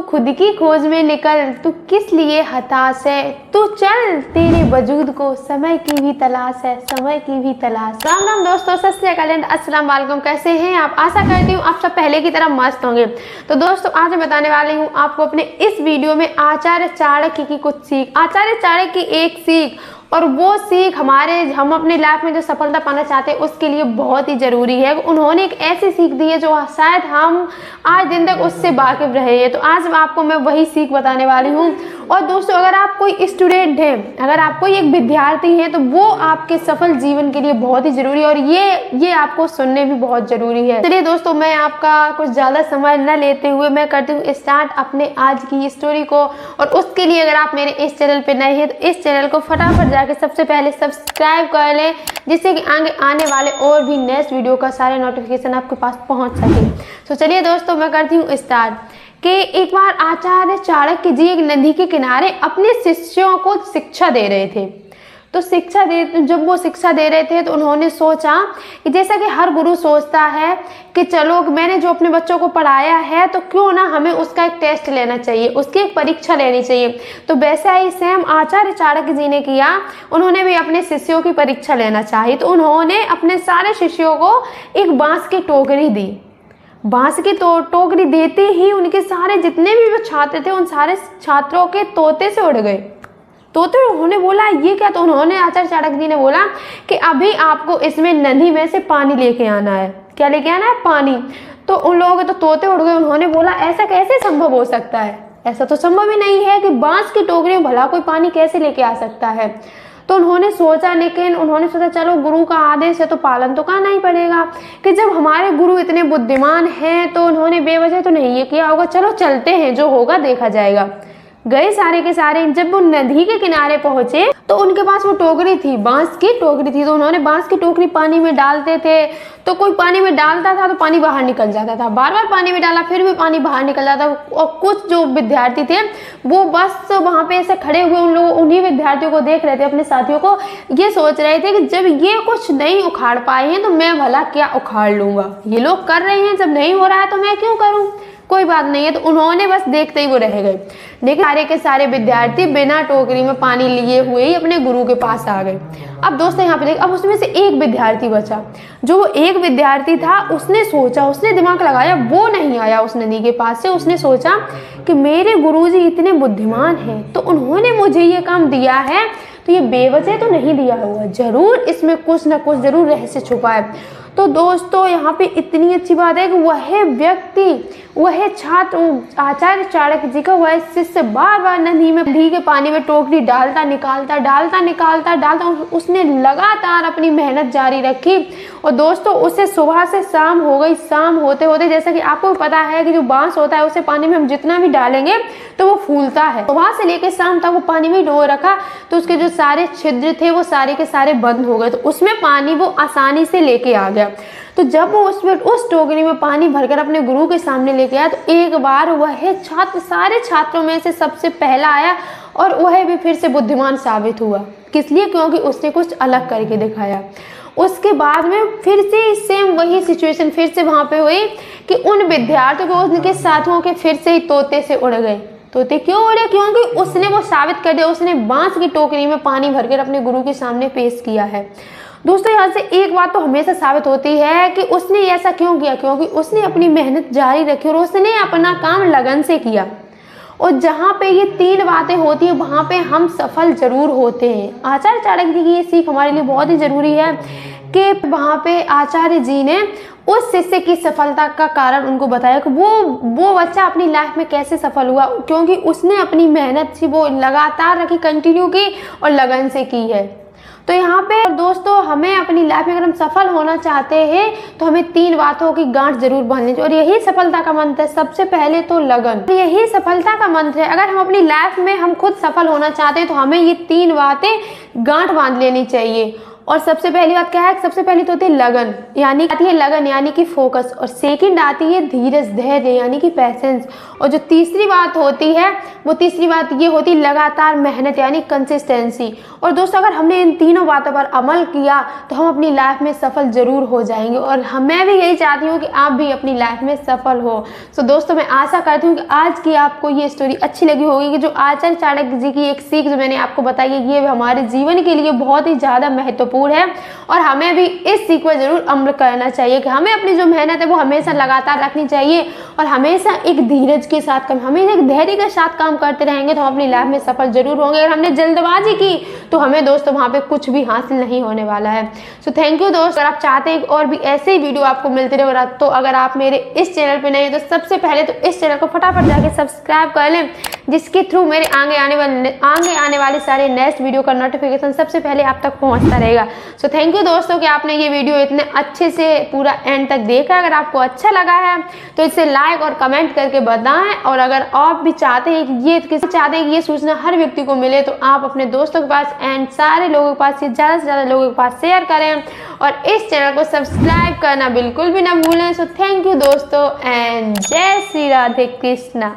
खुद की खोज में निकल, तू किस लिए हताश है, तू चल तेरे वजूद को समय की भी तलाश है, समय की भी तलाश। राम राम दोस्तों, सत श्री अकाल, अस्सलाम वालेकुम। कैसे हैं आप? आशा करती हूँ आप सब पहले की तरह मस्त होंगे। तो दोस्तों आज मैं बताने वाली हूँ आपको अपने इस वीडियो में आचार्य चाणक्य की कुछ सीख, आचार्य चाणक्य की एक सीख, और वो सीख हम अपने लाइफ में जो सफलता पाना चाहते हैं उसके लिए बहुत ही ज़रूरी है। उन्होंने एक ऐसी सीख दी है जो शायद हम आज दिन तक उससे वाकिफ रहे हैं। तो आज आपको मैं वही सीख बताने वाली हूँ। और दोस्तों अगर आप कोई स्टूडेंट हैं, अगर आप कोई एक विद्यार्थी हैं, तो वो आपके सफल जीवन के लिए बहुत ही ज़रूरी है और ये आपको सुनने भी बहुत ज़रूरी है। चलिए दोस्तों, मैं आपका कुछ ज़्यादा समय न लेते हुए मैं करती हूँ स्टार्ट अपने आज की स्टोरी को। और उसके लिए अगर आप मेरे इस चैनल पर नए हैं तो इस चैनल को फटाफट जाके सबसे पहले सब्सक्राइब कर लें, जिससे कि आगे आने वाले और भी नेक्स्ट वीडियो का सारे नोटिफिकेशन आपके पास पहुंच सके। तो चलिए दोस्तों मैं करती हूँ स्टार्ट। कि एक बार आचार्य चाणक्य जी एक नदी के किनारे अपने शिष्यों को शिक्षा दे रहे थे। तो जब वो शिक्षा दे रहे थे तो उन्होंने सोचा कि जैसा कि हर गुरु सोचता है कि चलो मैंने जो अपने बच्चों को पढ़ाया है तो क्यों ना हमें उसका एक टेस्ट लेना चाहिए, उसकी एक परीक्षा लेनी चाहिए। तो वैसा ही सेम आचार्य चाणक्य जी ने किया। उन्होंने भी अपने शिष्यों की परीक्षा लेना चाही। तो उन्होंने अपने सारे शिष्यों को एक बांस की टोकरी दी। बांस की टोकरी देते ही उनके सारे जितने भी वो छात्र थे उन सारे छात्रों के तोते से उड़ गए। तो उन्होंने बोला ये क्या? तो उन्होंने आचार्य चाणक्य जी ने बोला कि अभी आपको इसमें नदी में से पानी लेके आना है। क्या लेके आना है? पानी। तो उन लोगों के तो तोते उड़ गए। उन्होंने बोला ऐसा कैसे संभव हो सकता है? ऐसा तो संभव ही नहीं है कि बांस की टोकरी में भला कोई पानी कैसे लेके आ सकता है। तो उन्होंने सोचा, लेकिन उन्होंने सोचा चलो गुरु का आदेश है तो पालन तो करना ही पड़ेगा। कि जब हमारे गुरु इतने बुद्धिमान हैं तो उन्होंने बेवजह तो नहीं ये किया होगा, चलो चलते हैं, जो होगा देखा जाएगा। गए सारे के सारे। जब वो नदी के किनारे पहुंचे तो उनके पास वो टोकरी थी, बांस की टोकरी थी। तो उन्होंने बांस की टोकरी पानी में डालते थे तो कोई पानी में डालता था तो पानी बाहर निकल जाता था, बार बार पानी में डाला फिर भी पानी बाहर निकल जाता। और कुछ जो विद्यार्थी थे वो बस वहाँ पे ऐसे खड़े हुए उन्हीं विद्यार्थियों को देख रहे थे, अपने साथियों को, ये सोच रहे थे कि जब ये कुछ नहीं उखाड़ पाए हैं तो मैं भला क्या उखाड़ लूंगा। ये लोग कर रहे हैं, जब नहीं हो रहा है तो मैं क्यों करूँ, कोई बात नहीं है। तो उन्होंने बस देखते ही वो रह गए। लेकिन सारे के सारे विद्यार्थी बिना टोकरी में पानी लिए हुए ही अपने गुरु के पास आ गए। अब दोस्तों यहाँ पे देख, अब उसमें से एक विद्यार्थी बचा। जो एक विद्यार्थी था उसने सोचा, उसने दिमाग लगाया, वो नहीं आया उस नदी के पास से। उसने सोचा कि मेरे गुरुजी इतने बुद्धिमान हैं तो उन्होंने मुझे ये काम दिया है तो ये बेवजह तो नहीं दिया होगा, जरूर इसमें कुछ ना कुछ जरूर रहस्य छुपा है। तो दोस्तों यहाँ पे इतनी अच्छी बात है कि वह व्यक्ति, वह छात्र आचार्य चाणक्य जी का वह शिष्य बार बार नदी के पानी में टोकरी डालता निकालता उसने लगातार अपनी मेहनत जारी रखी। और दोस्तों उसे सुबह से शाम हो गई। शाम होते होते, जैसा कि आपको पता है कि जो बांस होता है उसे पानी में हम जितना भी डालेंगे तो वो फूलता है। सुबह से लेकर शाम तक वो पानी में डो रखा तो उसके जो सारे छिद्र थे वो सारे के सारे बंद हो गए। तो उसमें पानी वो आसानी से लेके आ गया। तो जब वो उस टोकरी में पानी भरकर अपने गुरु के सामने लेके आया तो एक बार वह छात्र सारे छात्रों में से सबसे पहला आया और वह भी फिर से बुद्धिमान साबित हुआ। किस लिए? क्योंकि उसने कुछ अलग करके दिखाया। उसके बाद में फिर से सेम वही सिचुएशन फिर से वहाँ पे हुई कि उन विद्यार्थियों को उनके साथियों के फिर से ही तोते से उड़ गए। तोते क्यों उड़े? क्योंकि उसने वो साबित कर दिया, उसने बांस की टोकरी में पानी भरकर अपने गुरु के सामने पेश किया है। दोस्तों यहाँ से एक बात तो हमेशा साबित होती है कि उसने ऐसा क्यों किया, क्योंकि उसने अपनी मेहनत जारी रखी और उसने अपना काम लगन से किया। और जहाँ पे ये तीन बातें होती है वहाँ पे हम सफल जरूर होते हैं। आचार्य चाणक्य जी की ये सीख हमारे लिए बहुत ही जरूरी है कि वहाँ पे आचार्य जी ने उस शिष्य की सफलता का कारण उनको बताया कि वो बच्चा अपनी लाइफ में कैसे सफल हुआ, क्योंकि उसने अपनी मेहनत थी वो लगातार रखी, कंटिन्यू की और लगन से की है। तो यहाँ पे दोस्तों हमें अपनी लाइफ में अगर हम सफल होना चाहते हैं तो हमें तीन बातों की गांठ जरूर बांधनी चाहिए और यही सफलता का मंत्र है। सबसे पहले तो लगन, यही सफलता का मंत्र है। अगर हम अपनी लाइफ में हम खुद सफल होना चाहते हैं तो हमें ये तीन बातें गांठ बांध लेनी चाहिए। और सबसे पहली बात क्या है, सबसे पहली तो होती है लगन, यानी आती है लगन यानी कि फोकस, और सेकंड आती है धीरज धैर्य यानी कि पैसेंस, और जो तीसरी बात होती है वो तीसरी बात ये होती है लगातार मेहनत यानी कंसिस्टेंसी। और दोस्तों अगर हमने इन तीनों बातों पर अमल किया तो हम अपनी लाइफ में सफल जरूर हो जाएंगे, और मैं भी यही चाहती हूँ कि आप भी अपनी लाइफ में सफल हो। तो दोस्तों मैं आशा करती हूँ कि आज की आपको ये स्टोरी अच्छी लगी होगी, कि जो आचार्य चाणक्य जी की एक सीख जो मैंने आपको बताई है ये हमारे जीवन के लिए बहुत ही ज़्यादा महत्वपूर्ण है, और हमें भी इस सीख पर जरूर अमल करना चाहिए कि हमें अपनी जो मेहनत है वो हमेशा लगातार रखनी चाहिए, और हमेशा एक धीरज के साथ हमें एक धैर्य के साथ काम करते रहेंगे तो हम अपनी लाइफ में सफल जरूर होंगे। अगर हमने जल्दबाजी की तो हमें दोस्तों वहाँ पे कुछ भी हासिल नहीं होने वाला है। सो थैंक यू दोस्त। अगर आप चाहते हैं और भी ऐसे ही वीडियो आपको मिलते रहे, तो अगर आप मेरे इस चैनल पे नए हैं तो सबसे पहले तो इस चैनल को फटाफट जाके सब्सक्राइब कर लें, जिसके थ्रू मेरे आगे आने वाले सारे नेक्स्ट वीडियो का नोटिफिकेशन सबसे पहले आप तक पहुंचता रहेगा। सो थैंक यू दोस्तों कि आपने ये वीडियो इतने अच्छे से पूरा एंड तक देखा। अगर आपको अच्छा लगा है तो इसे लाइक और कमेंट करके बताएं, और अगर आप भी चाहते हैं कि ये सूचना हर व्यक्ति को मिले तो आप अपने दोस्तों के पास एंड सारे लोगों के पास, ज़्यादा से ज़्यादा लोगों के पास शेयर करें, और इस चैनल को सब्सक्राइब करना बिल्कुल भी ना भूलें। सो थैंक यू दोस्तों एंड जय श्री राधे कृष्णा।